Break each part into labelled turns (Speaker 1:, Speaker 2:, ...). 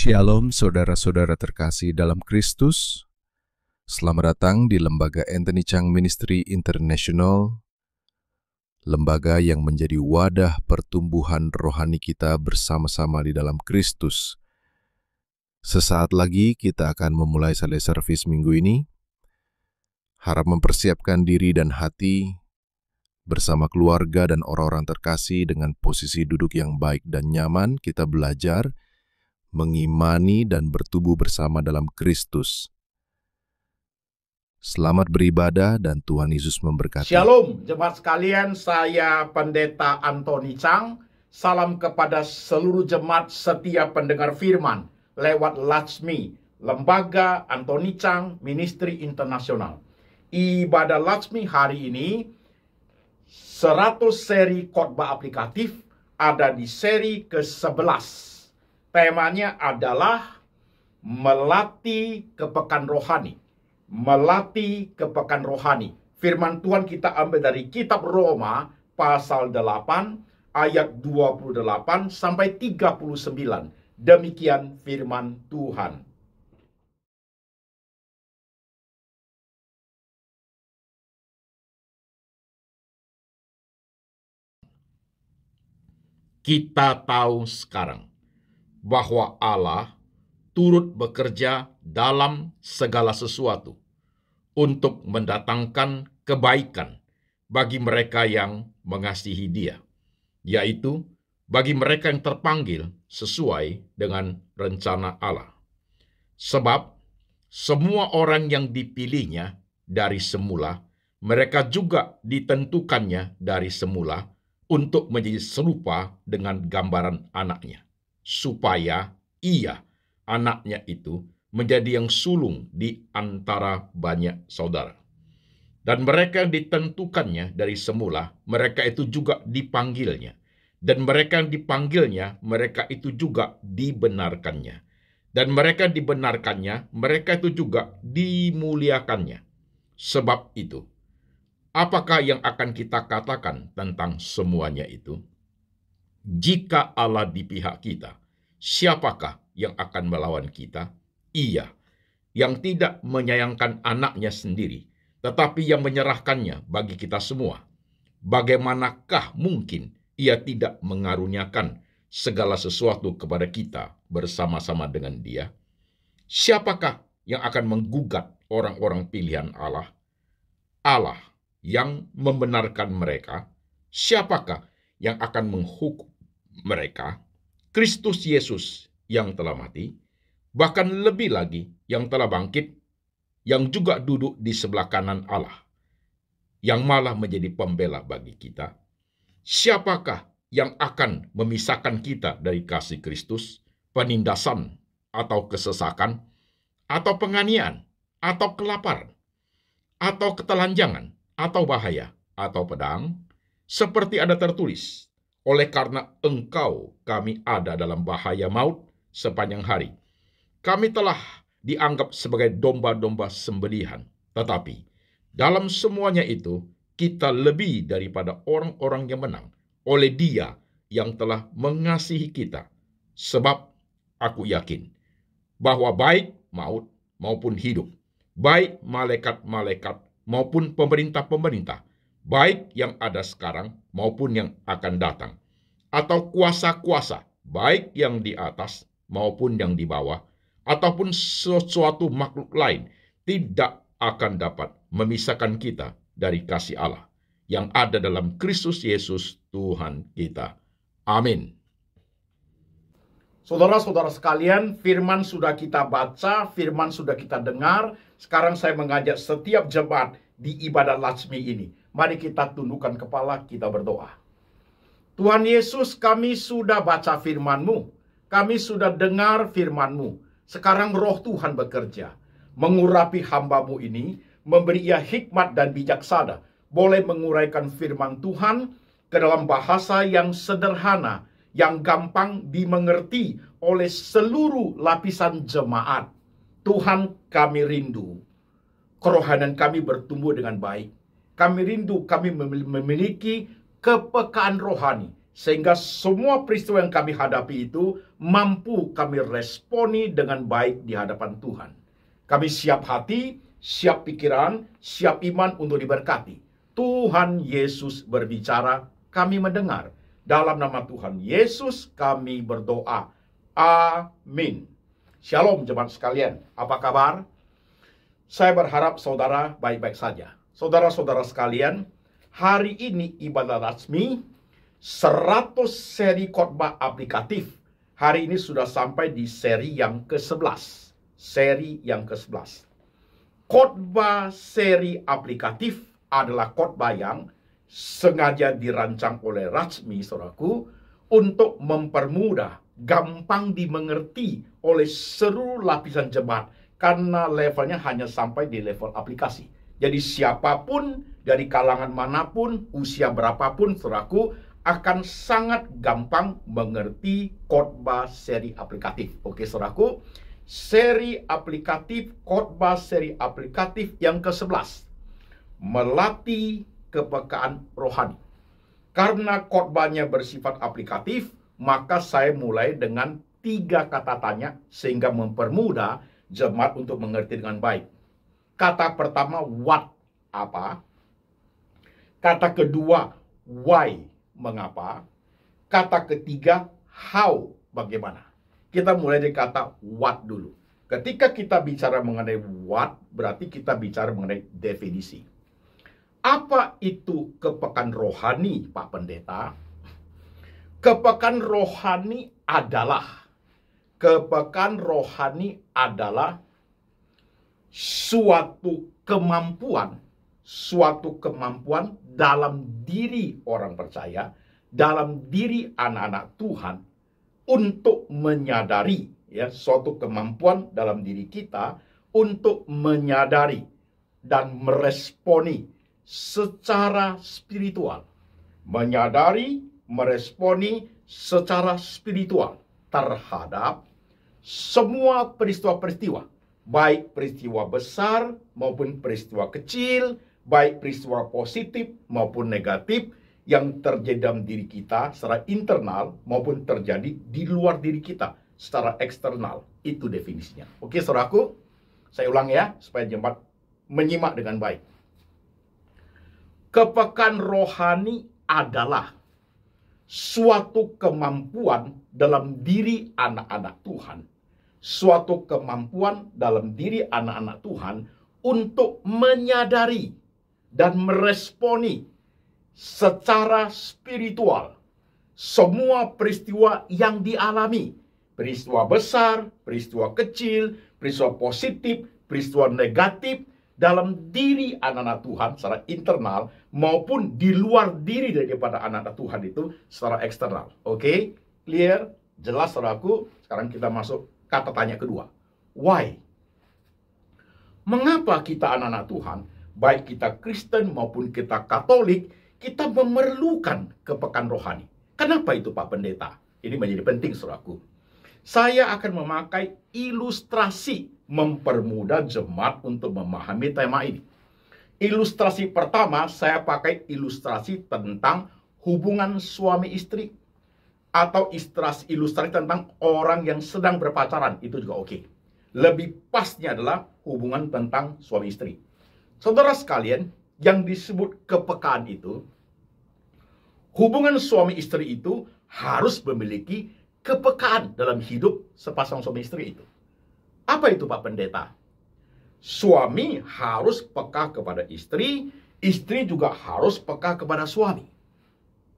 Speaker 1: Shalom saudara-saudara terkasih dalam Kristus. Selamat datang di Lembaga Anthony Chang Ministry International, lembaga yang menjadi wadah pertumbuhan rohani kita bersama-sama di dalam Kristus. Sesaat lagi kita akan memulai Sunday Service minggu ini. Harap mempersiapkan diri dan hati bersama keluarga dan orang-orang terkasih dengan posisi duduk yang baik dan nyaman. Kita belajar mengimani dan bertumbuh bersama dalam Kristus. Selamat beribadah dan Tuhan Yesus memberkati.
Speaker 2: Shalom jemaat sekalian, saya Pendeta Anthony Chang. Salam kepada seluruh jemaat setia pendengar firman lewat Latsmi, Lembaga Anthony Chang Ministry International. Ibadah Latsmi hari ini 100 seri khotbah aplikatif, ada di seri ke-11. Temanya adalah melatih kepekaan rohani. Melatih kepekaan rohani. Firman Tuhan kita ambil dari kitab Roma pasal 8 ayat 28 sampai 39. Demikian firman Tuhan. Kita tahu sekarang bahwa Allah turut bekerja dalam segala sesuatu untuk mendatangkan kebaikan bagi mereka yang mengasihi Dia, yaitu bagi mereka yang terpanggil sesuai dengan rencana Allah. Sebab semua orang yang dipilihnya dari semula, mereka juga ditentukannya dari semula untuk menjadi serupa dengan gambaran anaknya, supaya ia, anaknya itu, menjadi yang sulung di antara banyak saudara. Dan mereka yang ditentukannya dari semula, mereka itu juga dipanggilnya. Dan mereka yang dipanggilnya, mereka itu juga dibenarkannya. Dan mereka yang dibenarkannya, mereka itu juga dimuliakannya. Sebab itu, apakah yang akan kita katakan tentang semuanya itu? Jika Allah di pihak kita, siapakah yang akan melawan kita? Ia yang tidak menyayangkan anaknya sendiri, tetapi yang menyerahkannya bagi kita semua. Bagaimanakah mungkin ia tidak mengaruniakan segala sesuatu kepada kita bersama-sama dengan Dia? Siapakah yang akan menggugat orang-orang pilihan Allah? Allah yang membenarkan mereka. Siapakah yang akan menghukum mereka? Kristus Yesus yang telah mati, bahkan lebih lagi yang telah bangkit, yang juga duduk di sebelah kanan Allah, yang malah menjadi pembela bagi kita. Siapakah yang akan memisahkan kita dari kasih Kristus? Penindasan atau kesesakan, atau penganiayaan, atau kelaparan, atau ketelanjangan, atau bahaya, atau pedang? Seperti ada tertulis, oleh karena engkau kami ada dalam bahaya maut sepanjang hari. Kami telah dianggap sebagai domba-domba sembelihan. Tetapi dalam semuanya itu kita lebih daripada orang-orang yang menang oleh Dia yang telah mengasihi kita. Sebab aku yakin bahwa baik maut maupun hidup, baik malaikat-malaikat maupun pemerintah-pemerintah, baik yang ada sekarang maupun yang akan datang, atau kuasa-kuasa, baik yang di atas maupun yang di bawah, ataupun sesuatu makhluk lain, tidak akan dapat memisahkan kita dari kasih Allah yang ada dalam Kristus Yesus Tuhan kita. Amin. Saudara-saudara sekalian, firman sudah kita baca, firman sudah kita dengar. Sekarang saya mengajak setiap jemaat di ibadah Latsmi ini. Mari kita tundukkan kepala, kita berdoa. Tuhan Yesus, kami sudah baca firman-Mu. Kami sudah dengar firman-Mu. Sekarang roh Tuhan bekerja. Mengurapi hamba-Mu ini, memberi ia hikmat dan bijaksana. Boleh menguraikan firman Tuhan ke dalam bahasa yang sederhana, yang gampang dimengerti oleh seluruh lapisan jemaat. Tuhan, kami rindu kerohanian kami bertumbuh dengan baik. Kami rindu kami memiliki kepekaan rohani Sehingga semua peristiwa yang kami hadapi itu mampu kami responi dengan baik di hadapan Tuhan. Kami siap hati, siap pikiran, siap iman untuk diberkati. Tuhan Yesus berbicara, kami mendengar. Dalam nama Tuhan Yesus kami berdoa. Amin. Shalom jemaat sekalian, apa kabar? Saya berharap saudara baik-baik saja. Saudara-saudara sekalian, hari ini ibadah resmi 100 seri khotbah aplikatif. Hari ini sudah sampai di seri yang ke-11. Seri yang ke-11. Khotbah seri aplikatif adalah khotbah yang sengaja dirancang oleh Rasmi, saudaraku, untuk mempermudah, gampang dimengerti oleh seluruh lapisan jemaat, karena levelnya hanya sampai di level aplikasi. Jadi siapapun, dari kalangan manapun, usia berapapun, saudaraku, akan sangat gampang mengerti khotbah seri aplikatif. Oke, saudaraku, seri aplikatif, khotbah seri aplikatif yang ke-11. Melatih kepekaan rohani. Karena khotbahnya bersifat aplikatif, maka saya mulai dengan 3 kata tanya sehingga mempermudah jemaat untuk mengerti dengan baik. Kata pertama, what, apa? Kata kedua, why, mengapa? Kata ketiga, how, bagaimana? Kita mulai dari kata what dulu. Ketika kita bicara mengenai what, berarti kita bicara mengenai definisi. Apa itu kepekaan rohani, Pak Pendeta? Kepekaan rohani adalah suatu kemampuan dalam diri orang percaya, dalam diri anak-anak Tuhan untuk menyadari, ya, suatu kemampuan dalam diri kita untuk menyadari dan meresponi secara spiritual. Menyadari, meresponi secara spiritual terhadap semua peristiwa-peristiwa, baik peristiwa besar maupun peristiwa kecil, baik peristiwa positif maupun negatif yang terjadi dalam diri kita secara internal maupun terjadi di luar diri kita secara eksternal. Itu definisinya. Oke, saudaraku, saya ulang ya supaya jemaat menyimak dengan baik. Kepekaan rohani adalah suatu kemampuan dalam diri anak-anak Tuhan. Suatu kemampuan dalam diri anak-anak Tuhan untuk menyadari dan meresponi secara spiritual semua peristiwa yang dialami. Peristiwa besar, peristiwa kecil, peristiwa positif, peristiwa negatif dalam diri anak-anak Tuhan secara internal maupun di luar diri daripada anak-anak Tuhan itu secara eksternal. Oke? Clear? Jelas, saudaraku? Sekarang kita masuk kata tanya kedua. Why? Mengapa kita anak-anak Tuhan, baik kita Kristen maupun kita Katolik, kita memerlukan kepekaan rohani? Kenapa itu, Pak Pendeta? Ini menjadi penting, saudaraku. Saya akan memakai ilustrasi mempermudah jemaat untuk memahami tema ini. Ilustrasi pertama, saya pakai ilustrasi tentang hubungan suami istri, atau ilustrasi tentang orang yang sedang berpacaran. Itu juga oke. Lebih pasnya adalah hubungan tentang suami istri. Saudara sekalian, yang disebut kepekaan itu, hubungan suami istri itu harus memiliki kepekaan dalam hidup sepasang suami istri itu. Apa itu, Pak Pendeta? Suami harus peka kepada istri, istri juga harus peka kepada suami.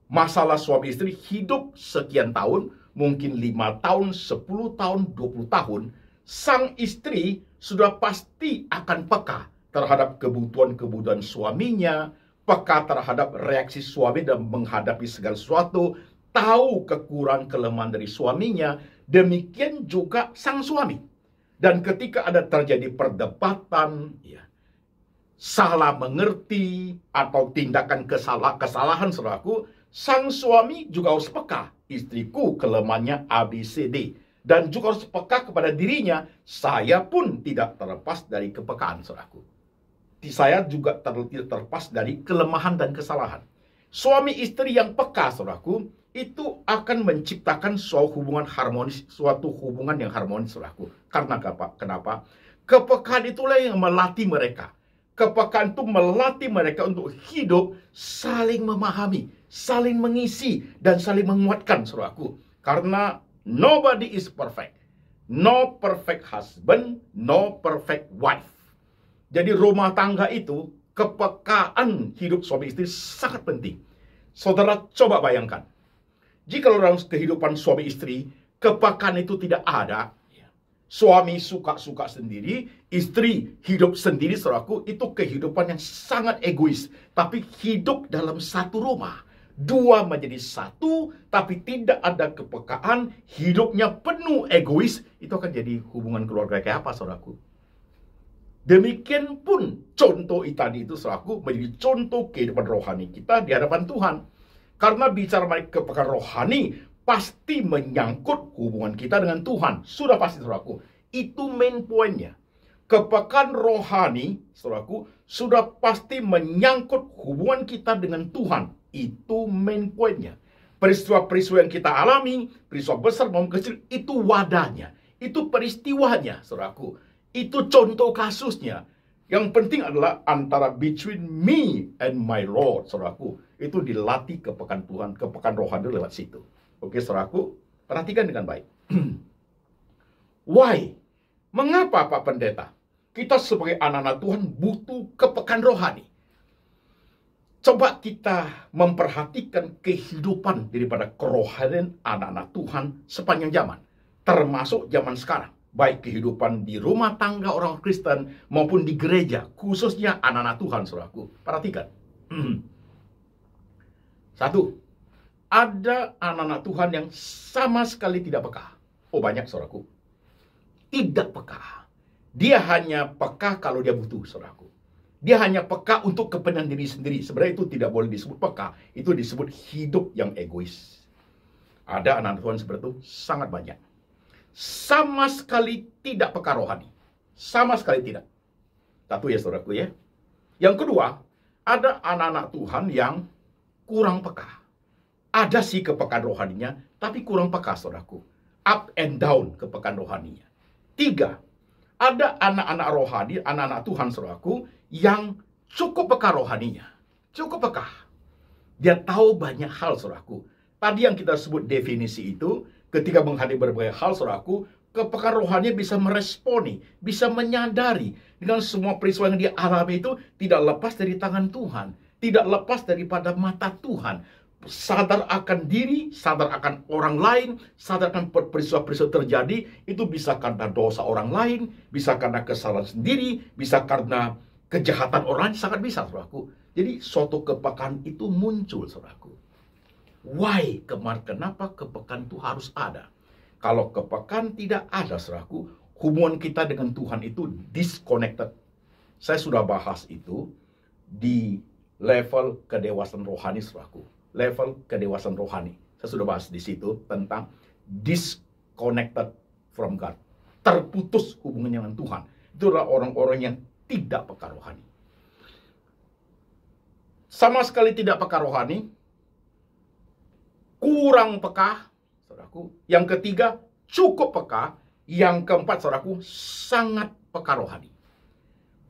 Speaker 2: Masalah suami istri hidup sekian tahun, mungkin 5 tahun, 10 tahun, 20 tahun, sang istri sudah pasti akan peka terhadap kebutuhan-kebutuhan suaminya, peka terhadap reaksi suami dalam menghadapi segala sesuatu, tahu kekurangan kelemahan dari suaminya, demikian juga sang suami. Dan ketika ada terjadi perdebatan, ya, salah mengerti, atau tindakan kesalahan, saudaraku, sang suami juga harus peka. Istriku kelemahannya ABCD. Dan juga harus peka kepada dirinya, saya pun tidak terlepas dari kepekaan, saudaraku. Saya juga tidak terlepas dari kelemahan dan kesalahan. Suami istri yang peka, saudaraku, itu akan menciptakan suatu hubungan yang harmonis, saudaraku. Karena apa? Kenapa? Kepekaan itulah yang melatih mereka. Kepekaan itu melatih mereka untuk hidup saling memahami, saling mengisi, dan saling menguatkan, saudaraku. Karena nobody is perfect. No perfect husband, no perfect wife. Jadi rumah tangga itu, kepekaan hidup suami istri sangat penting. Saudara coba bayangkan, jika dalam kehidupan suami istri, kepekaan itu tidak ada, suami suka-suka sendiri, istri hidup sendiri, saudaraku, itu kehidupan yang sangat egois. Tapi hidup dalam satu rumah, dua menjadi satu, tapi tidak ada kepekaan, hidupnya penuh egois, itu akan jadi hubungan keluarga kayak apa, saudaraku? Demikian pun contoh tadi itu, saudaraku, menjadi contoh kehidupan rohani kita di hadapan Tuhan. Karena bicara mengenai kepekaan rohani, pasti menyangkut hubungan kita dengan Tuhan. Sudah pasti, saudaraku. Itu main poinnya. Kepekaan rohani, saudaraku, sudah pasti menyangkut hubungan kita dengan Tuhan. Itu main poinnya. Peristiwa-peristiwa yang kita alami, peristiwa besar maupun kecil, itu wadahnya. Itu peristiwanya, saudaraku. Itu contoh kasusnya. Yang penting adalah antara between me and my Lord, saudaraku. Itu dilatih kepekaan Tuhan, kepekaan rohani lewat situ. Oke, saudaraku, perhatikan dengan baik. Why? Mengapa, Pak Pendeta? Kita sebagai anak-anak Tuhan butuh kepekaan rohani. Coba kita memperhatikan kehidupan daripada kerohanian anak-anak Tuhan sepanjang zaman. Termasuk zaman sekarang. Baik kehidupan di rumah tangga orang Kristen maupun di gereja, khususnya anak-anak Tuhan, saudaraku. Perhatikan. Satu, ada anak-anak Tuhan yang sama sekali tidak peka. Oh, banyak, saudaraku. Tidak peka. Dia hanya peka kalau dia butuh, saudaraku. Dia hanya peka untuk kepentingan diri sendiri. Sebenarnya itu tidak boleh disebut peka. Itu disebut hidup yang egois. Ada anak-anak Tuhan seperti itu sangat banyak. Sama sekali tidak peka rohani. Sama sekali tidak. Satu ya, saudaraku ya. Yang kedua, ada anak-anak Tuhan yang kurang peka. Ada sih kepekaan rohaninya, tapi kurang peka, saudaraku. Up and down kepekaan rohaninya. Tiga, ada anak-anak rohani, anak-anak Tuhan, saudaraku, yang cukup peka rohaninya. Cukup peka. Dia tahu banyak hal, saudaraku. Tadi yang kita sebut definisi itu, ketika menghadapi berbagai hal, saudaraku, kepekaan rohani bisa meresponi, bisa menyadari dengan semua peristiwa yang dia alami itu tidak lepas dari tangan Tuhan. Tidak lepas daripada mata Tuhan. Sadar akan diri, sadar akan orang lain, sadar akan peristiwa-peristiwa terjadi, itu bisa karena dosa orang lain, bisa karena kesalahan sendiri, bisa karena kejahatan orang lain, sangat bisa, saudaraku. Jadi suatu kepekaan itu muncul, saudaraku. Why? Kenapa kepekaan itu harus ada? Kalau kepekaan tidak ada, saudaraku, hubungan kita dengan Tuhan itu disconnected. Saya sudah bahas itu di level kedewasaan rohani, saudaraku. Level kedewasaan rohani. Saya sudah bahas di situ tentang disconnected from God. Terputus hubungannya dengan Tuhan. Itu adalah orang-orang yang tidak peka rohani. Sama sekali tidak peka rohani. Kurang peka, saudaraku. Yang ketiga, cukup peka. Yang keempat, saudaraku, sangat peka rohani.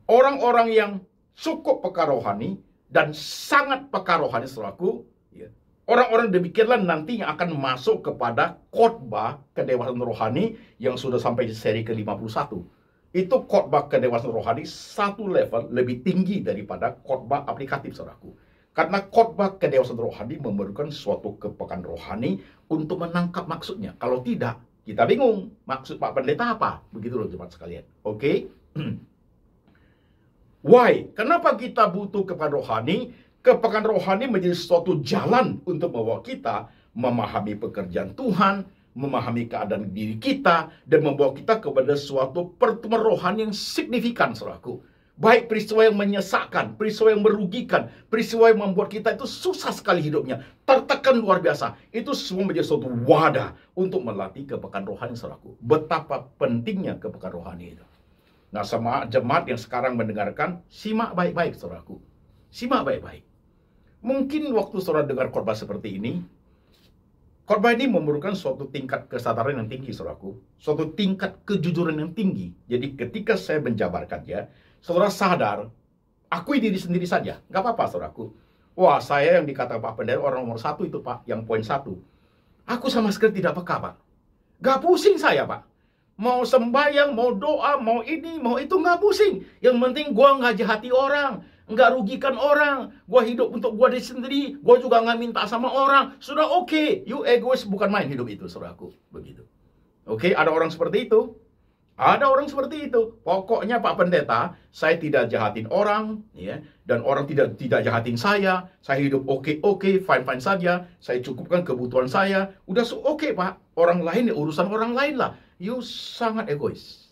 Speaker 2: Orang-orang yang cukup peka rohani dan sangat peka rohani, saudaraku, orang-orang demikianlah nantinya akan masuk kepada khotbah kedewasaan rohani yang sudah sampai seri ke-51. Itu khotbah kedewasaan rohani satu level lebih tinggi daripada khotbah aplikatif, saudaraku. Karena khotbah kedewasaan rohani memerlukan suatu kepekaan rohani untuk menangkap maksudnya. Kalau tidak, kita bingung. Maksud Pak Pendeta apa? Begitu loh, jemaat sekalian. Oke? Why? Kenapa kita butuh kepekaan rohani? Kepekaan rohani menjadi suatu jalan untuk membawa kita memahami pekerjaan Tuhan, memahami keadaan diri kita, dan membawa kita kepada suatu pertemuan rohani yang signifikan, saudaraku. Baik peristiwa yang menyesakkan, peristiwa yang merugikan, peristiwa yang membuat kita itu susah sekali hidupnya, tertekan luar biasa. Itu semua menjadi suatu wadah untuk melatih kepekaan rohani, saudaraku. Betapa pentingnya kepekaan rohani itu. Nah, sama jemaat yang sekarang mendengarkan, simak baik-baik, saudaraku. Simak baik-baik. Mungkin waktu saudara dengar khotbah seperti ini,
Speaker 3: Khotbah ini memerlukan suatu tingkat kesadaran yang tinggi, saudaraku. Suatu tingkat kejujuran yang tinggi. Jadi ketika saya menjabarkannya, saudara sadar, akui diri sendiri saja. Nggak apa-apa, saudaraku. Wah, saya yang dikata Pak Pendeta orang nomor 1 itu, Pak. Yang poin 1. Aku sama sekali tidak peka, Pak. Nggak pusing saya, Pak. Mau sembahyang, mau doa, mau ini, mau itu, nggak pusing. Yang penting gua nggak jahati orang, nggak rugikan orang. Gua hidup untuk gua diri sendiri. Gua juga nggak minta sama orang. Sudah oke. You egois, bukan main hidup itu, saudaraku. Begitu. Oke, ada orang seperti itu. Ada orang seperti itu. Pokoknya Pak Pendeta, saya tidak jahatin orang, ya, dan orang tidak jahatin saya. Saya hidup oke, fine saja. Saya cukupkan kebutuhan saya. Udah oke, Pak. Orang lain ya urusan orang lain lah. You sangat egois.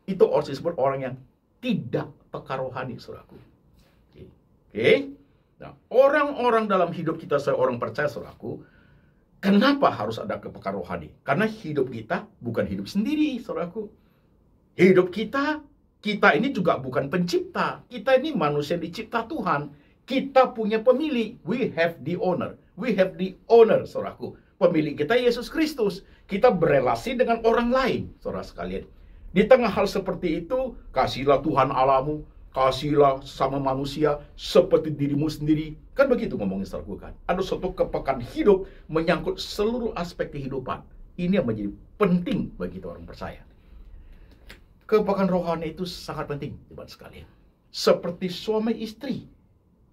Speaker 3: Itu orang disebut orang yang tidak peka rohani, saudaraku. Oke. Nah, orang-orang dalam hidup kita, saya orang percaya, saudaraku, kenapa harus ada kepekaan rohani? Karena hidup kita bukan hidup sendiri, saudaraku. Hidup kita ini juga bukan pencipta. Kita ini manusia dicipta Tuhan. Kita punya pemilik. We have the owner. We have the owner, saudaraku. Pemilik kita Yesus Kristus. Kita berelasi dengan orang lain, saudara sekalian. Di tengah hal seperti itu, kasihlah Tuhan Allahmu, kasihlah sama manusia seperti dirimu sendiri. Kan begitu ngomongin, saudaraku, kan. Ada suatu kepekaan hidup menyangkut seluruh aspek kehidupan. Ini yang menjadi penting bagi kita orang percaya. Kepekaan rohani itu sangat penting, teman sekalian. Seperti suami istri,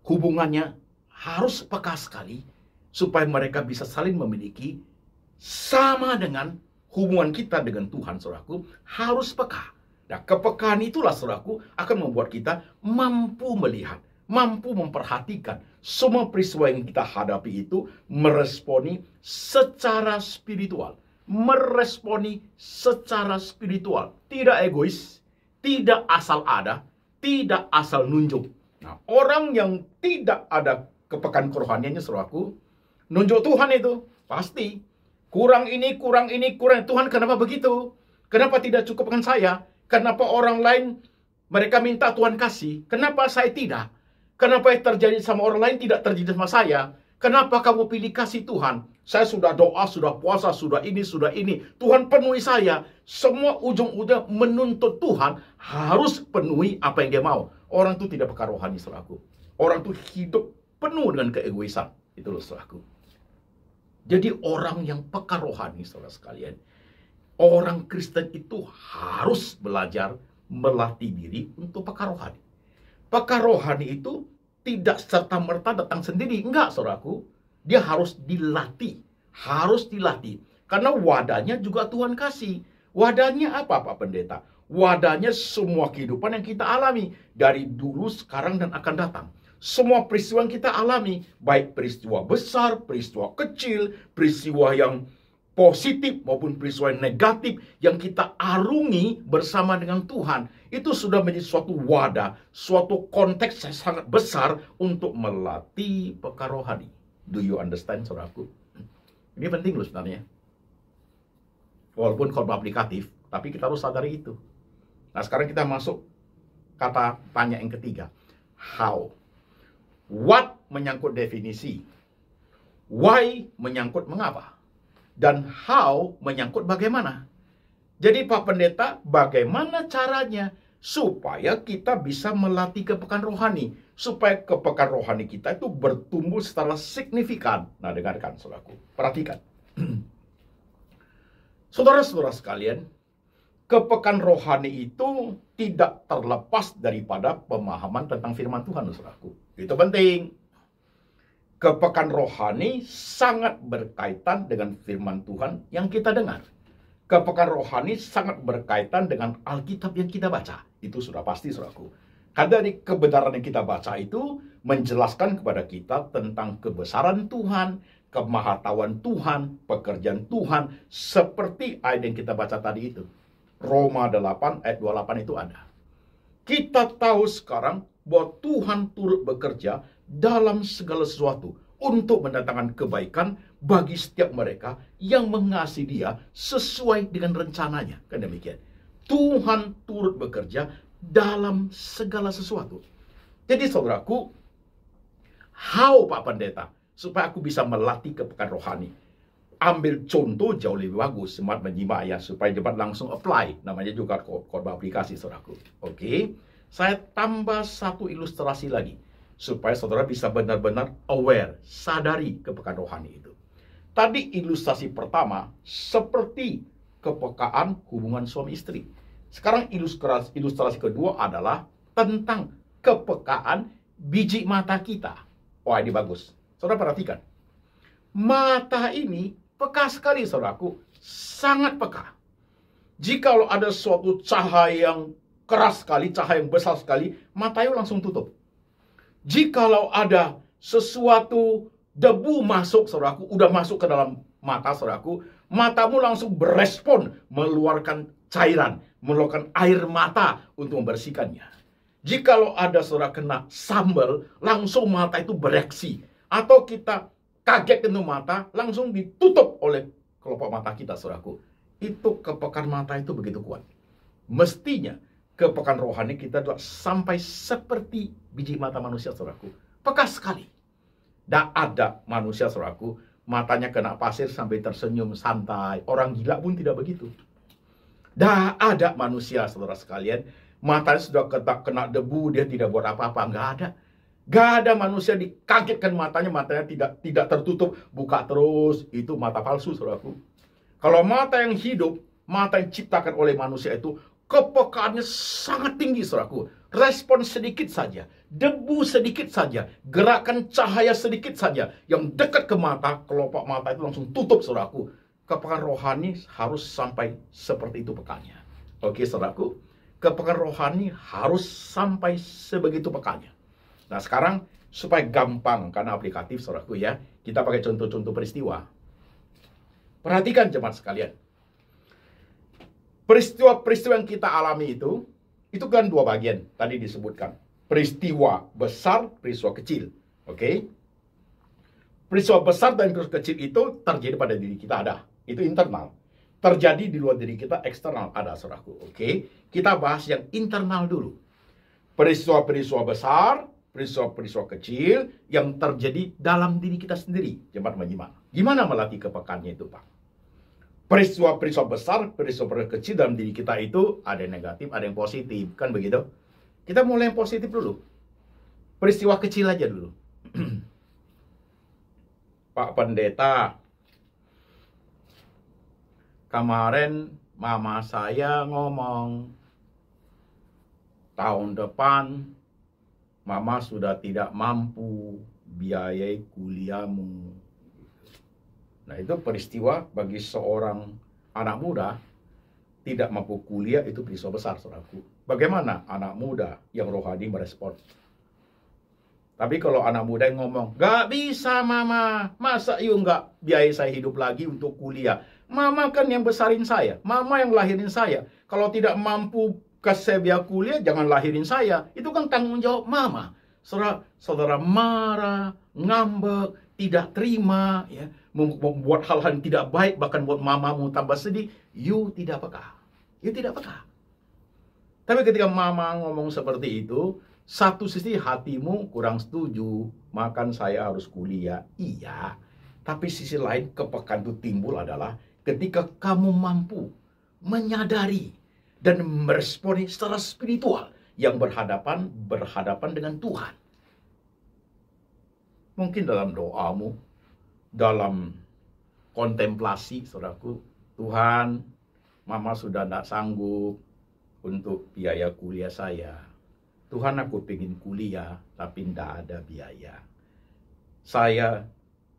Speaker 3: hubungannya harus peka sekali supaya mereka bisa saling memiliki, sama dengan hubungan kita dengan Tuhan, saudaraku, harus peka. Nah, kepekaan itulah, saudaraku, akan membuat kita mampu melihat, mampu memperhatikan semua peristiwa yang kita hadapi itu, meresponi secara spiritual. Meresponi secara spiritual. Tidak egois, tidak asal ada, tidak asal nunjuk. Nah, orang yang tidak ada kepekaan kerohaniannya, saudaraku, nunjuk Tuhan itu pasti kurang ini. Tuhan, kenapa begitu? Kenapa tidak cukup dengan saya? Kenapa orang lain mereka minta Tuhan kasih? Kenapa saya tidak? Kenapa yang terjadi sama orang lain tidak terjadi sama saya? Kenapa kamu pilih kasih Tuhan? Saya sudah doa, sudah puasa, sudah ini. Tuhan penuhi saya. Semua ujung-ujungnya menuntut Tuhan harus penuhi apa yang dia mau. Orang itu tidak peka rohani, saudaraku. Orang itu hidup penuh dengan keegoisan. Itu loh, saudaraku. Jadi orang yang peka rohani, saudara sekalian, orang Kristen itu harus belajar melatih diri untuk peka rohani. Peka rohani itu tidak serta-merta datang sendiri. Enggak, saudaraku. Dia harus dilatih. Harus dilatih. Karena wadahnya juga Tuhan kasih. Wadahnya apa, Pak Pendeta? Wadahnya semua kehidupan yang kita alami. Dari dulu, sekarang, dan akan datang. Semua peristiwa yang kita alami. Baik peristiwa besar, peristiwa kecil, peristiwa yang positif maupun peristiwa yang negatif yang kita arungi bersama dengan Tuhan, itu sudah menjadi suatu wadah, suatu konteks yang sangat besar untuk melatih peka rohani. Do you understand, saudaraku? Ini penting loh sebenarnya. Walaupun khotbah aplikatif, tapi kita harus sadari itu. Nah, sekarang kita masuk kata tanya yang ketiga. How? What menyangkut definisi. Why menyangkut mengapa. Dan how menyangkut bagaimana. Jadi Pak Pendeta, bagaimana caranya supaya kita bisa melatih kepekaan rohani, supaya kepekaan rohani kita itu bertumbuh secara signifikan. Nah, dengarkan, saudaraku, perhatikan. Saudara-saudara sekalian, kepekaan rohani itu tidak terlepas daripada pemahaman tentang firman Tuhan, saudaraku. Itu penting. Kepekaan rohani sangat berkaitan dengan firman Tuhan yang kita dengar. Kepekaan rohani sangat berkaitan dengan Alkitab yang kita baca. Itu sudah pasti, saudaraku. Karena dari kebenaran yang kita baca itu menjelaskan kepada kita tentang kebesaran Tuhan, kemahatauan Tuhan, pekerjaan Tuhan, seperti ayat yang kita baca tadi itu. Roma 8 ayat 28 itu ada. Kita tahu sekarang bahwa Tuhan turut bekerja dalam segala sesuatu untuk mendatangkan kebaikan bagi setiap mereka yang mengasihi Dia sesuai dengan rencananya. Kan demikian. Tuhan turut bekerja dalam segala sesuatu. Jadi, saudaraku, how, Pak Pendeta, supaya aku bisa melatih kepekaan rohani? ambil contoh jauh lebih bagus. Jemaat menyimak ya, supaya jemaat langsung apply. Namanya juga khotbah aplikasi, saudaraku. Oke, saya tambah satu ilustrasi lagi, supaya saudara bisa benar-benar aware, sadari kepekaan rohani itu. Tadi ilustrasi pertama seperti kepekaan hubungan suami istri. Sekarang ilustrasi kedua adalah tentang kepekaan biji mata kita. Wah, ini bagus. Saudara perhatikan. Mata ini peka sekali, saudaraku. Sangat peka. Jikalau ada suatu cahaya yang keras sekali, cahaya yang besar sekali, matanya langsung tutup. Jikalau ada sesuatu debu masuk, saudaraku, udah masuk ke dalam mata, saudaraku, matamu langsung berespon, mengeluarkan cairan, mengeluarkan air mata untuk membersihkannya. Jikalau ada saudara kena sambal, langsung mata itu bereaksi. Atau kita kaget kena mata, langsung ditutup oleh kelopak mata kita, saudaraku. Itu kepekaan mata itu begitu kuat. Mestinya kepekaan rohani kita adalah sampai seperti biji mata manusia, saudaraku. Peka sekali. Tidak ada manusia, saudaraku, matanya kena pasir sampai tersenyum santai. Orang gila pun tidak begitu. Tidak ada manusia, saudara sekalian, matanya sudah kena debu, dia tidak buat apa-apa. Nggak ada. Nggak ada manusia dikagetkan matanya tidak tertutup, buka terus. Itu mata palsu, saudaraku. Kalau mata yang hidup, mata yang diciptakan oleh manusia itu, kepekaannya sangat tinggi, saudaraku. Respon sedikit saja, debu sedikit saja, gerakan cahaya sedikit saja, yang dekat ke mata, kelopak mata itu langsung tutup, saudaraku. Kepekaan rohani harus sampai seperti itu pekanya. Oke, saudaraku, kepekaan rohani harus sampai sebegitu pekanya. Nah, sekarang supaya gampang karena aplikatif, saudaraku ya, kita pakai contoh-contoh peristiwa. Perhatikan jemaat sekalian. Peristiwa-peristiwa yang kita alami itu kan dua bagian tadi disebutkan. Peristiwa besar, peristiwa kecil. Oke? Peristiwa besar dan peristiwa kecil itu terjadi pada diri kita ada. Itu internal. Terjadi di luar diri kita, eksternal ada, saudaraku. Oke? Kita bahas yang internal dulu. Peristiwa-peristiwa besar, peristiwa-peristiwa kecil yang terjadi dalam diri kita sendiri. Jemaat menyimak. Gimana melatih kepekaannya itu, Pak? Peristiwa-peristiwa besar, peristiwa-peristiwa kecil dalam diri kita itu ada yang negatif, ada yang positif. Kan begitu? Kita mulai yang positif dulu. Peristiwa kecil aja dulu. Pak Pendeta, kemarin mama saya ngomong, tahun depan mama sudah tidak mampu biayai kuliahmu. Nah, itu peristiwa bagi seorang anak muda tidak mampu kuliah, itu peristiwa besar, saudaraku. Bagaimana anak muda yang rohani merespon? Tapi kalau anak muda yang ngomong, "Gak bisa mama, masa you gak biayai saya hidup lagi untuk kuliah? Mama kan yang besarin saya, mama yang lahirin saya. Kalau tidak mampu kasih biaya kuliah, jangan lahirin saya. Itu kan tanggung jawab mama." Saudara marah, ngambek, tidak terima, ya, membuat hal-hal yang tidak baik, bahkan buat mamamu tambah sedih. You tidak peka. You tidak peka. Tapi ketika mama ngomong seperti itu, satu sisi hatimu kurang setuju, makan saya harus kuliah. Iya. Tapi sisi lain kepekaan itu timbul adalah ketika kamu mampu menyadari dan meresponi secara spiritual yang berhadapan dengan Tuhan. Mungkin dalam doamu, dalam kontemplasi, saudaraku, Tuhan, mama sudah tidak sanggup untuk biaya kuliah saya. Tuhan, aku pengen kuliah, tapi tidak ada biaya. Saya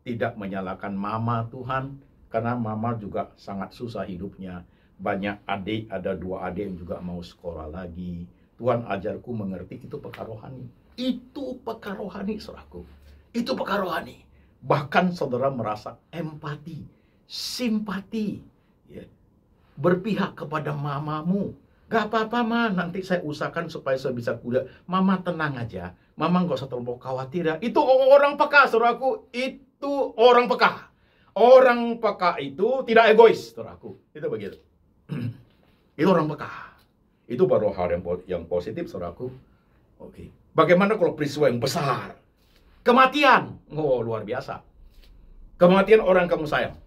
Speaker 3: tidak menyalahkan mama, Tuhan, karena mama juga sangat susah hidupnya. Banyak adik, ada 2 adik yang juga mau sekolah lagi. Tuhan, ajarku mengerti, itu peka rohani. Itu peka rohani, saudaraku. Itu peka rohani. Bahkan saudara merasa empati, simpati, ya, berpihak kepada mamamu. Gak apa-apa, Ma, nanti saya usahakan supaya saya bisa kuliah. Mama tenang aja. Mama gak usah terlalu khawatir ya. Itu orang peka, saudaraku. Itu orang peka. Orang peka itu tidak egois, saudaraku. Itu begitu. Itu orang peka. Itu baru hal yang positif, saudaraku. Oke. Bagaimana kalau peristiwa yang besar? Kematian. Oh, luar biasa. Kematian orang kamu sayang.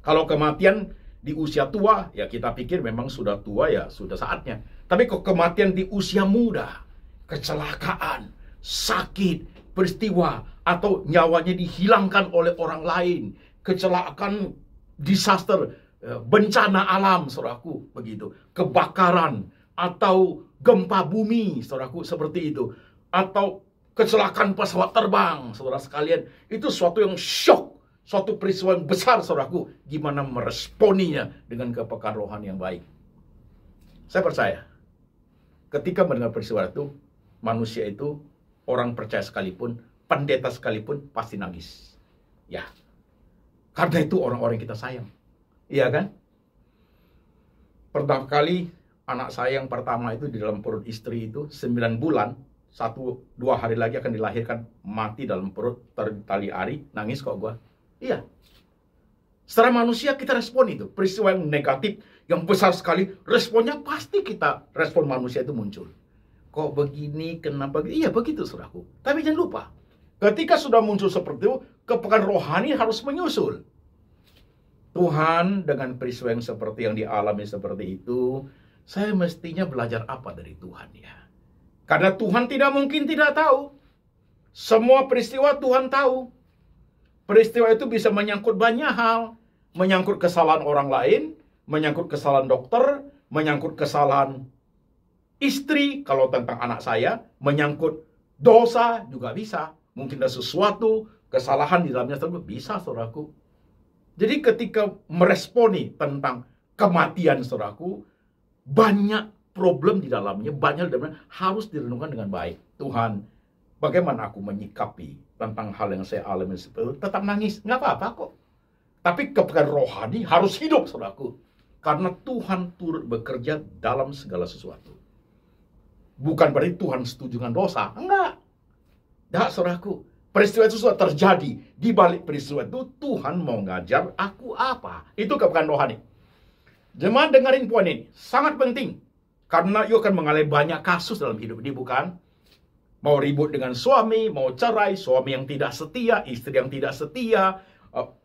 Speaker 3: Kalau kematian di usia tua, ya kita pikir memang sudah tua, ya sudah saatnya. Tapi kok kematian di usia muda, kecelakaan, sakit, peristiwa, atau nyawanya dihilangkan oleh orang lain, kecelakaan, disaster, bencana alam, saudaraku, begitu, kebakaran, atau gempa bumi, saudaraku, seperti itu, atau kecelakaan pesawat terbang, saudara sekalian, itu suatu yang shock, suatu peristiwa yang besar, saudaraku. Gimana meresponinya dengan kepekaan rohani yang baik? Saya percaya, ketika mendengar peristiwa itu, manusia itu, orang percaya sekalipun, pendeta sekalipun, pasti nangis. Ya, karena itu orang-orang kita sayang. Iya kan? Pertama kali, anak saya yang pertama itu di dalam perut istri itu, 9 bulan, 1-2 hari lagi akan dilahirkan, mati dalam perut, tertali ari, nangis kok gua. Iya. Secara manusia kita respon itu. Peristiwa yang negatif, yang besar sekali, responnya pasti kita, respon manusia itu muncul. Kok begini, kenapa? Iya begitu, saudaraku. Tapi jangan lupa, ketika sudah muncul seperti itu, kepekaan rohani harus menyusul. Tuhan dengan peristiwa yang seperti yang dialami seperti itu, saya mestinya belajar apa dari Tuhan ya? Karena Tuhan tidak mungkin tidak tahu. Semua peristiwa Tuhan tahu. Peristiwa itu bisa menyangkut banyak hal. Menyangkut kesalahan orang lain, menyangkut kesalahan dokter, menyangkut kesalahan istri, kalau tentang anak saya, menyangkut dosa juga bisa. Mungkin ada sesuatu, kesalahan di dalamnya bisa, saudaraku. Jadi ketika meresponi tentang kematian, saudaraku, banyak problem di dalamnya, banyak di dalamnya, harus direnungkan dengan baik. Tuhan, bagaimana aku menyikapi tentang hal yang saya alami seperti itu? Tetap nangis, nggak apa-apa kok. Tapi kepekaan rohani harus hidup, saudaraku. Karena Tuhan turut bekerja dalam segala sesuatu. Bukan berarti Tuhan setuju dengan dosa. Enggak. Enggak, saudaraku. Peristiwa itu sudah terjadi. Di balik peristiwa itu, Tuhan mau ngajar aku apa. Itu kepekaan rohani. Jemaat dengerin poin ini. Sangat penting. Karena you akan mengalami banyak kasus dalam hidup ini, bukan? Mau ribut dengan suami, mau cerai, suami yang tidak setia, istri yang tidak setia,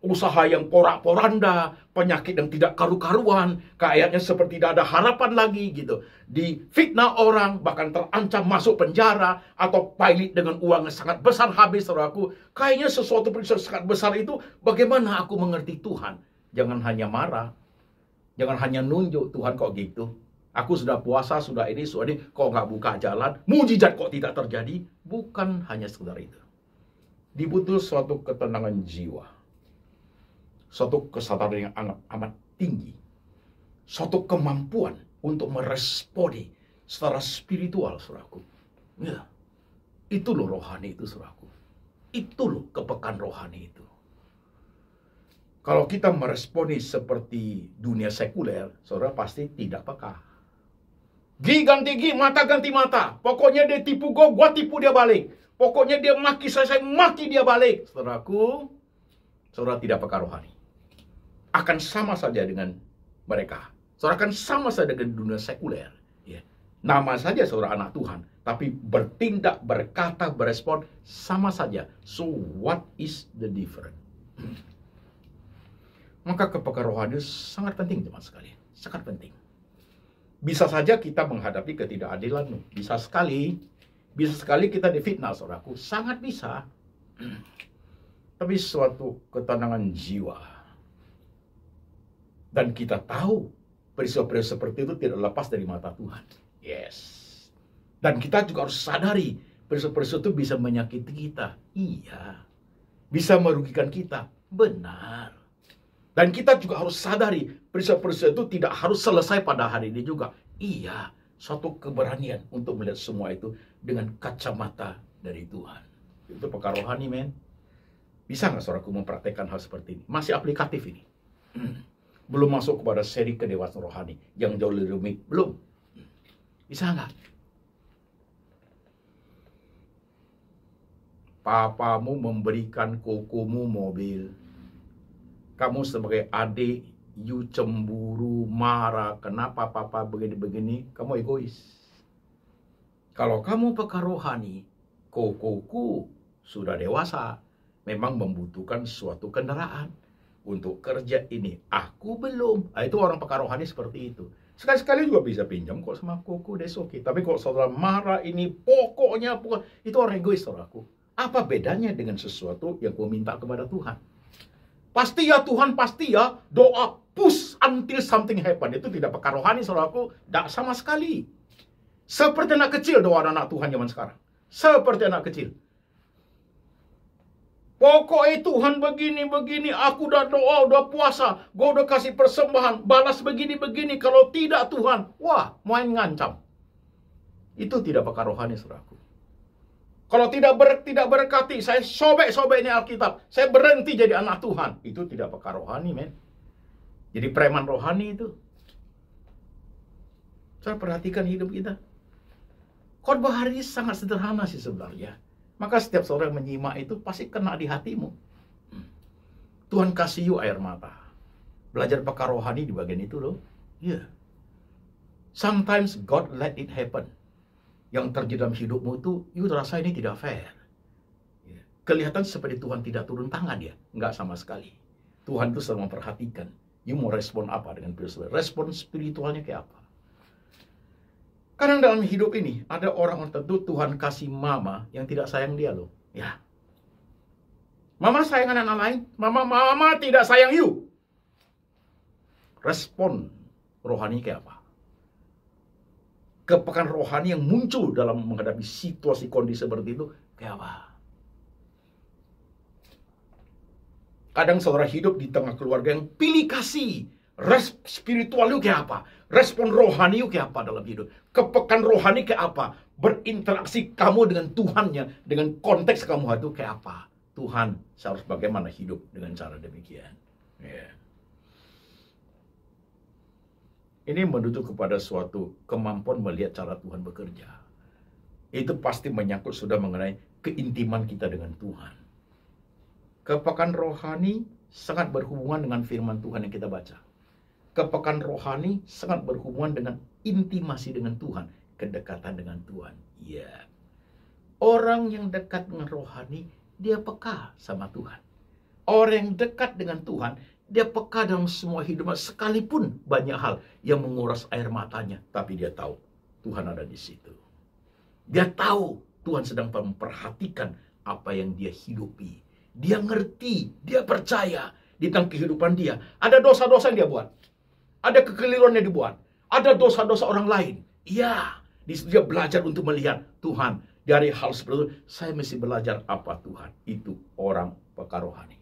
Speaker 3: usaha yang porak-poranda, penyakit yang tidak karu-karuan, kayaknya seperti tidak ada harapan lagi gitu. Difitnah orang, bahkan terancam masuk penjara, atau pilot dengan uang yang sangat besar habis, saudaraku. Kayaknya sesuatu peristiwa sangat besar itu, bagaimana aku mengerti Tuhan? Jangan hanya marah, jangan hanya nunjuk, Tuhan kok gitu. Aku sudah puasa, sudah ini, kok nggak buka jalan, mujizat kok tidak terjadi. Bukan hanya sekedar itu. Dibutuh suatu ketenangan jiwa. Suatu kesadaran yang amat tinggi. Suatu kemampuan untuk meresponi secara spiritual, saudaraku. Ya, itu loh rohani itu, saudaraku. Itu loh kepekaan rohani itu. Kalau kita meresponi seperti dunia sekuler, saudara pasti tidak peka. Gi ganti gi, mata ganti mata. Pokoknya dia tipu gua tipu dia balik. Pokoknya dia maki saya maki dia balik. Saudaraku, saudara tidak peka rohani. Akan sama saja dengan mereka. Saudara akan sama saja dengan dunia sekuler. Ya. Nama saja saudara anak Tuhan. Tapi bertindak, berkata, berespon sama saja. So what is the difference? Maka kepekaan rohani sangat penting, teman sekalian. Sangat penting. Bisa saja kita menghadapi ketidakadilan. Bisa sekali kita difitnah, saudaraku. Sangat bisa. Tapi suatu ketenangan jiwa. Dan kita tahu peristiwa-peristiwa seperti itu tidak lepas dari mata Tuhan. Yes. Dan kita juga harus sadari peristiwa-peristiwa itu bisa menyakiti kita. Iya. Bisa merugikan kita. Benar. Dan kita juga harus sadari peristiwa-peristiwa itu tidak harus selesai pada hari ini juga. Iya. Suatu keberanian untuk melihat semua itu dengan kacamata dari Tuhan. Itu perkara rohani, men. Bisa nggak saudaraku mempraktekkan hal seperti ini? Masih aplikatif ini. Belum masuk kepada seri kedewasaan rohani yang jauh lebih rumit. Belum. Bisa nggak? Papamu memberikan kokomu mobil. Kamu sebagai adik, you cemburu, marah. Kenapa papa begini-begini? Kamu egois. Kalau kamu peka rohani, kokoku sudah dewasa. Memang membutuhkan suatu kendaraan. untuk kerja ini. Aku belum. Nah, itu orang peka rohani seperti itu. Sekali-sekali juga bisa pinjam kok sama kuku, that's okay. Tapi kalau saudara marah ini pokoknya itu orang egois, saudaraku. Apa bedanya dengan sesuatu yang kau minta kepada Tuhan? Pasti ya Tuhan, pasti ya. Doa push until something happen. Itu tidak peka rohani, saudaraku. Tidak sama sekali. Seperti anak kecil doa anak Tuhan zaman sekarang. Seperti anak kecil. Pokoknya Tuhan begini, aku udah doa, udah puasa, gue udah kasih persembahan, balas begini, kalau tidak Tuhan, wah, main ngancam. Itu tidak peka rohani, saudaraku. Kalau tidak berkati, saya sobek-sobek ini Alkitab, saya berhenti jadi anak Tuhan. Itu tidak peka rohani, men. Jadi preman rohani itu. Saya perhatikan hidup kita. Khotbah hari ini sangat sederhana sih sebenarnya. Maka setiap seorang menyimak itu pasti kena di hatimu. Tuhan kasih you air mata. Belajar peka rohani di bagian itu loh. Iya. Yeah. Sometimes God let it happen. Yang terjadi dalam hidupmu itu, you rasa ini tidak fair. Yeah. Kelihatan seperti Tuhan tidak turun tangan ya. Enggak sama sekali. Tuhan itu selalu memperhatikan. You mau respon apa dengan peristiwa? Respon spiritualnya kayak apa? Kadang dalam hidup ini, ada orang tertentu Tuhan kasih mama yang tidak sayang dia loh. Ya. Mama sayang anak lain, mama tidak sayang you. Respon rohani kayak apa? Kepekaan rohani yang muncul dalam menghadapi situasi kondisi seperti itu, kayak apa? Kadang saudara hidup di tengah keluarga yang pilih kasih. Spiritual lu kayak apa? Respon rohani lu kayak apa dalam hidup? Kepekaan rohani kayak apa? Berinteraksi kamu dengan Tuhannya, dengan konteks kamu itu kayak apa? Tuhan, saya harus bagaimana hidup dengan cara demikian? Yeah. Ini menuju kepada suatu kemampuan melihat cara Tuhan bekerja. Itu pasti menyangkut sudah mengenai keintiman kita dengan Tuhan. Kepekaan rohani sangat berhubungan dengan firman Tuhan yang kita baca. Kepekaan rohani sangat berhubungan dengan intimasi dengan Tuhan, kedekatan dengan Tuhan. Ya, orang yang dekat dengan rohani, dia peka sama Tuhan. Orang yang dekat dengan Tuhan, dia peka dalam semua hidupnya, sekalipun banyak hal yang menguras air matanya, tapi dia tahu Tuhan ada di situ. Dia tahu Tuhan sedang memperhatikan apa yang dia hidupi. Dia ngerti, dia percaya di tengah kehidupan dia. Ada dosa-dosa yang dia buat. Ada kekeliruan yang dibuat. Ada dosa-dosa orang lain. Iya, dia belajar untuk melihat Tuhan. Dari hal seperti itu, saya mesti belajar apa Tuhan. Itu orang peka rohani.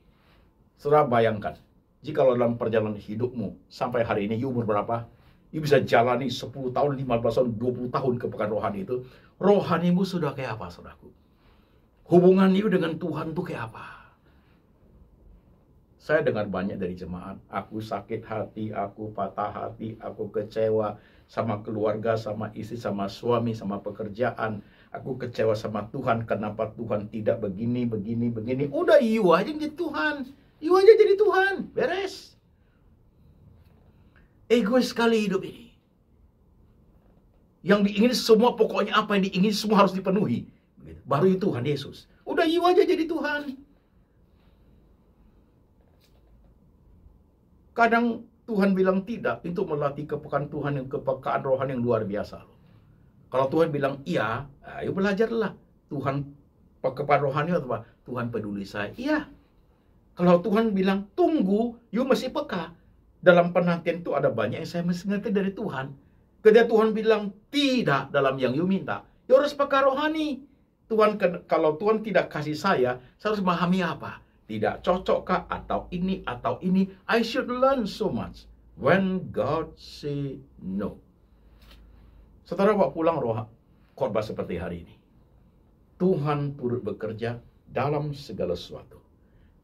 Speaker 3: Saudara bayangkan, jika dalam perjalanan hidupmu, sampai hari ini, umur berapa? You bisa jalani 10 tahun, 15 tahun, 20 tahun kepekaan rohani itu. Rohanimu sudah kayak apa, saudaraku? Hubungan you dengan Tuhan itu kayak apa? Saya dengar banyak dari jemaat, aku sakit hati, aku patah hati, aku kecewa sama keluarga, sama istri, sama suami, sama pekerjaan. Aku kecewa sama Tuhan, kenapa Tuhan tidak begini. Udah you aja jadi Tuhan. You aja jadi Tuhan, beres. Egois sekali hidup ini. Yang diingini semua, pokoknya apa yang diingini semua harus dipenuhi. Baru itu Tuhan Yesus. Udah you aja jadi Tuhan. Kadang Tuhan bilang tidak, itu melatih kepekaan Tuhan yang kepekaan rohani yang luar biasa. Kalau Tuhan bilang iya, ayo belajarlah. Tuhan kepekaan rohani atau apa? Tuhan peduli saya. Iya. Kalau Tuhan bilang tunggu, you mesti peka. Dalam penantian itu ada banyak yang saya mesti ngerti dari Tuhan. Ketika Tuhan bilang tidak dalam yang you minta, you harus peka rohani. Tuhan, kalau Tuhan tidak kasih saya harus memahami apa? Tidak cocokkah atau ini. I should learn so much when God say no. Saudara bawa pulang khotbah seperti hari ini. Tuhan turut bekerja dalam segala sesuatu.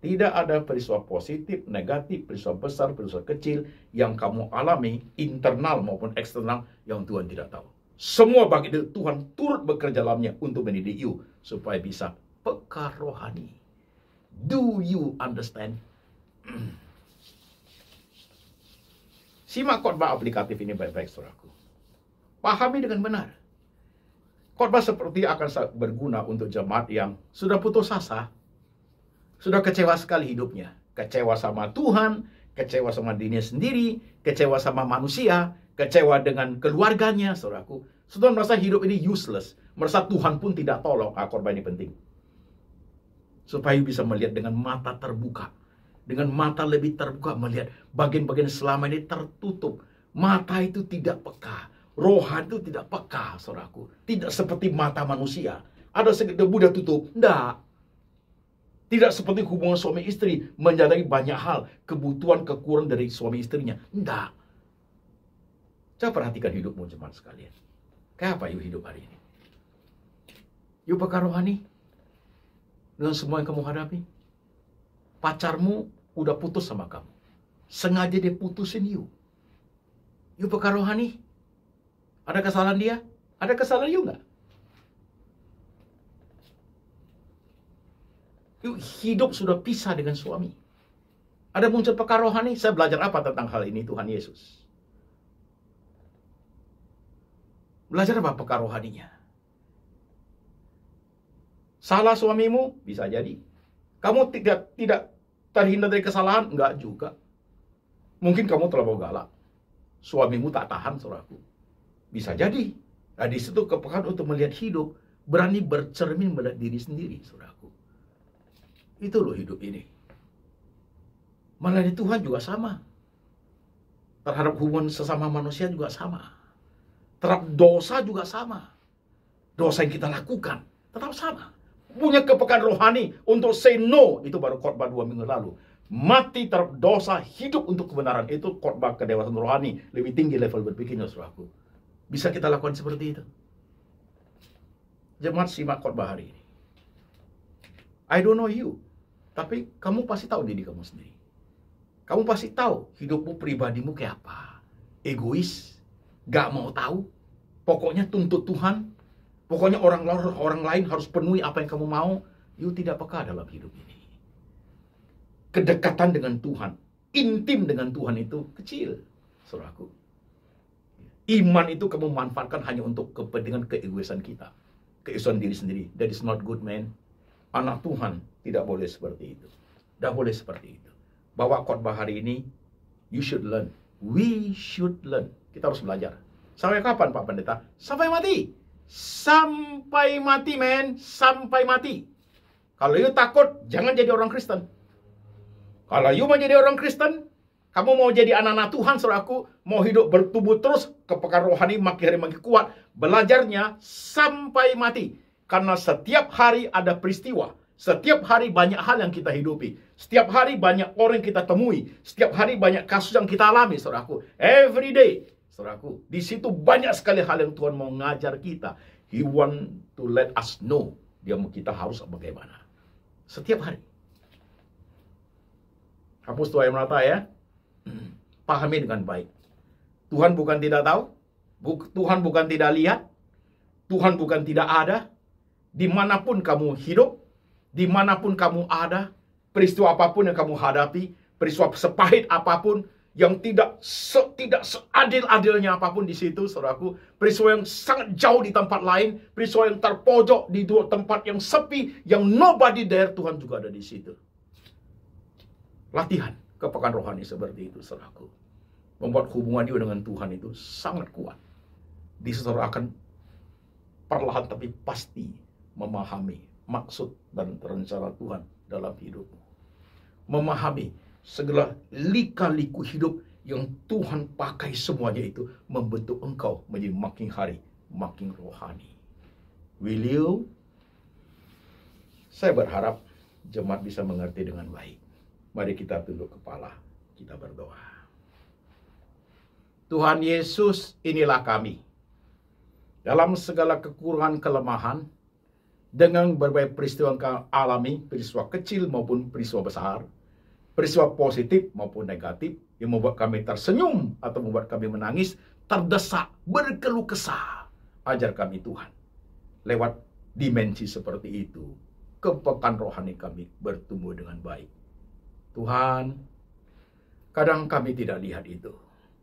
Speaker 3: Tidak ada peristiwa positif, negatif, peristiwa besar, peristiwa kecil yang kamu alami, internal maupun eksternal, yang Tuhan tidak tahu. Semua bagi Tuhan turut bekerja dalamnya untuk mendidik you supaya bisa peka rohani. Do you understand? Simak khotbah aplikatif ini baik-baik, saudaraku. Pahami dengan benar. Khotbah seperti akan berguna untuk jemaat yang sudah putus asa, sudah kecewa sekali hidupnya. Kecewa sama Tuhan, kecewa sama dirinya sendiri, kecewa sama manusia, kecewa dengan keluarganya, saudaraku. Saudara merasa hidup ini useless, merasa Tuhan pun tidak tolong. Khotbah ini penting. Supaya bisa melihat dengan mata terbuka. Dengan mata lebih terbuka melihat bagian-bagian selama ini tertutup. Mata itu tidak peka. Rohan itu tidak peka, saudaraku. Tidak seperti mata manusia. Ada sekedar mudah tutup. Tidak. Tidak seperti hubungan suami istri. Menyadari banyak hal. Kebutuhan, kekurangan dari suami istrinya. Tidak. Coba perhatikan hidupmu jemaat sekalian. Kayak apa yuk hidup hari ini? Yuk peka rohani. Dengan semua yang kamu hadapi. Pacarmu udah putus sama kamu. Sengaja dia putusin you. You peka rohani. Ada kesalahan dia? Ada kesalahan you nggak? You hidup sudah pisah dengan suami. Ada muncul peka rohani. Saya belajar apa tentang hal ini Tuhan Yesus? Belajar apa peka rohaninya? Salah suamimu? Bisa jadi. Kamu tidak terhindar dari kesalahan? Enggak juga. Mungkin kamu terlalu galak. Suamimu tak tahan, saudaraku. Bisa jadi. Nah, di situ kepekaan untuk melihat hidup. Berani bercermin melihat diri sendiri, saudaraku. Itu loh hidup ini. Melayani Tuhan juga sama. Terhadap hubungan sesama manusia juga sama. Terhadap dosa juga sama. Dosa yang kita lakukan tetap sama. Punya kepekaan rohani untuk say no. Itu baru khotbah 2 minggu lalu. Mati terhadap dosa, hidup untuk kebenaran. Itu khotbah kedewasaan rohani. Lebih tinggi level berpikirnya, saudaraku. Bisa kita lakukan seperti itu. Jemaat simak khotbah hari ini. I don't know you. Tapi kamu pasti tahu diri kamu sendiri. Kamu pasti tahu hidupmu pribadimu kayak apa. Egois. Gak mau tahu. Pokoknya tuntut Tuhan. Pokoknya orang lain harus penuhi apa yang kamu mau. You tidak peka dalam hidup ini. Kedekatan dengan Tuhan, intim dengan Tuhan itu kecil, saudaraku. Iman itu kamu manfaatkan hanya untuk kepentingan keegoisan kita. Keegoisan diri sendiri. That is not good, man. Anak Tuhan tidak boleh seperti itu. Tidak boleh seperti itu. Bawa khotbah hari ini, you should learn. We should learn. Kita harus belajar. Sampai kapan Pak Pendeta? Sampai mati. Sampai mati, men. Sampai mati. Kalau you takut, jangan jadi orang Kristen. Kalau you mau jadi orang Kristen, kamu mau jadi anak-anak Tuhan, saudaraku, mau hidup bertumbuh terus, kepekaan rohani makin hari makin kuat, belajarnya sampai mati. Karena setiap hari ada peristiwa. Setiap hari banyak hal yang kita hidupi. Setiap hari banyak orang yang kita temui. Setiap hari banyak kasus yang kita alami, saudaraku. Every day. Saudaraku, di situ banyak sekali hal yang Tuhan mau ngajar kita. He want to let us know. Dia mau kita harus bagaimana. Setiap hari. Hapus tua yang merata ya. Pahami dengan baik. Tuhan bukan tidak tahu. Tuhan bukan tidak lihat. Tuhan bukan tidak ada. Dimanapun kamu hidup. Dimanapun kamu ada. Peristiwa apapun yang kamu hadapi. Peristiwa sepahit apapun. Yang tidak seadil-adilnya apapun di situ, saudaraku. Peristiwa yang sangat jauh di tempat lain. Peristiwa yang terpojok di dua tempat yang sepi. Yang nobody there, Tuhan juga ada di situ. Latihan kepekaan rohani seperti itu, saudaraku. Membuat hubungan dia dengan Tuhan itu sangat kuat. Di situ saudara akan perlahan tapi pasti memahami maksud dan rencana Tuhan dalam hidupmu. Memahami segala lika-liku hidup yang Tuhan pakai semuanya itu membentuk engkau menjadi makin hari makin rohani. Will you? Saya berharap jemaat bisa mengerti dengan baik. Mari kita tunduk kepala, kita berdoa. Tuhan Yesus, inilah kami. Dalam segala kekurangan kelemahan, dengan berbagai peristiwa yang kami alami, peristiwa kecil maupun peristiwa besar, peristiwa positif maupun negatif, yang membuat kami tersenyum atau membuat kami menangis, terdesak, berkeluh kesah. Ajar kami Tuhan, lewat dimensi seperti itu, kepekaan rohani kami bertumbuh dengan baik. Tuhan, kadang kami tidak lihat itu.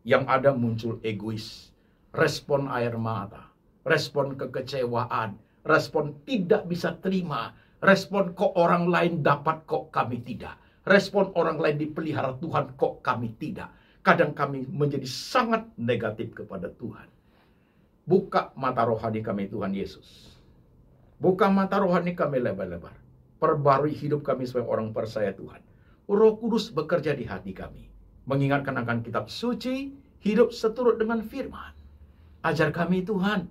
Speaker 3: Yang ada muncul egois, respon air mata, respon kekecewaan, respon tidak bisa terima, respon kok orang lain dapat kok kami tidak. Respon orang lain dipelihara Tuhan, kok kami tidak. Kadang kami menjadi sangat negatif kepada Tuhan. Buka mata rohani kami Tuhan Yesus. Buka mata rohani kami lebar-lebar. Perbarui hidup kami sebagai orang percaya Tuhan. Roh Kudus bekerja di hati kami. Mengingatkan akan kitab suci, hidup seturut dengan firman. Ajar kami Tuhan.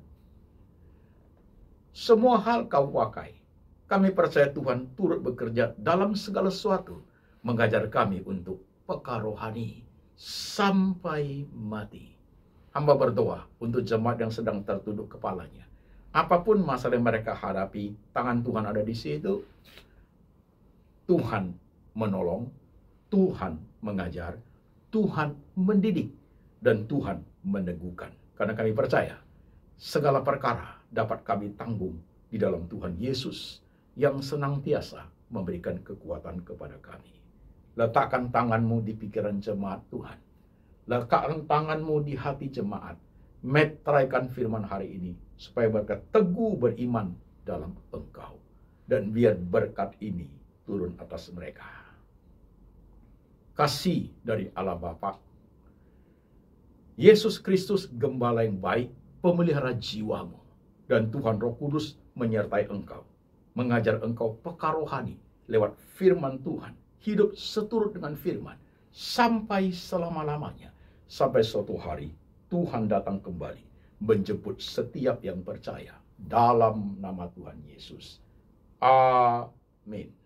Speaker 3: Semua hal kau pakai. Kami percaya Tuhan turut bekerja dalam segala sesuatu. Mengajar kami untuk peka rohani sampai mati. Hamba berdoa untuk jemaat yang sedang tertunduk kepalanya. Apapun masalah yang mereka hadapi, tangan Tuhan ada di situ. Tuhan menolong, Tuhan mengajar, Tuhan mendidik, dan Tuhan meneguhkan. Karena kami percaya, segala perkara dapat kami tanggung di dalam Tuhan Yesus yang senantiasa memberikan kekuatan kepada kami. Letakkan tanganmu di pikiran jemaat Tuhan. Letakkan tanganmu di hati jemaat. Meteraikan firman hari ini, supaya mereka teguh beriman dalam Engkau. Dan biar berkat ini turun atas mereka. Kasih dari Allah Bapa, Yesus Kristus gembala yang baik, pemelihara jiwamu, dan Tuhan Roh Kudus menyertai engkau, mengajar engkau peka rohani lewat firman Tuhan, hidup seturut dengan firman, sampai selama-lamanya, sampai suatu hari Tuhan datang kembali, menjemput setiap yang percaya, dalam nama Tuhan Yesus. Amin.